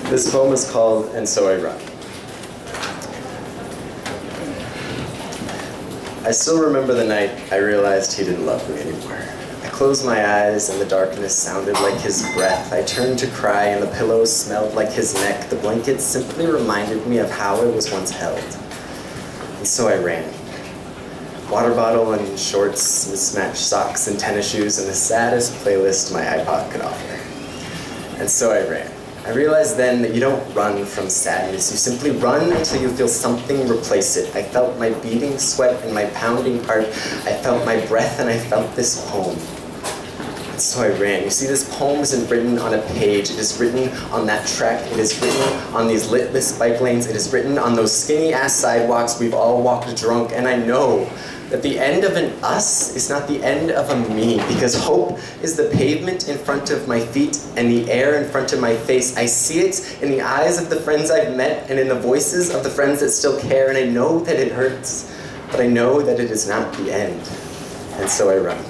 This poem is called And So I Run. I still remember the night I realized he didn't love me anymore. I closed my eyes and the darkness sounded like his breath. I turned to cry and the pillows smelled like his neck. The blankets simply reminded me of how I was once held. And so I ran. Water bottle and shorts, mismatched socks and tennis shoes, and the saddest playlist my iPod could offer. And so I ran. I realized then that you don't run from sadness. You simply run until you feel something replace it. I felt my beating sweat and my pounding heart. I felt my breath and I felt this poem. And so I ran. You see, this poem isn't written on a page. It is written on that track. It is written on these litless bike lanes. It is written on those skinny-ass sidewalks we've all walked drunk. And I know that the end of an us is not the end of a me, because hope is the pavement in front of my feet and the air in front of my face. I see it in the eyes of the friends I've met and in the voices of the friends that still care, and I know that it hurts, but I know that it is not the end. And so I run.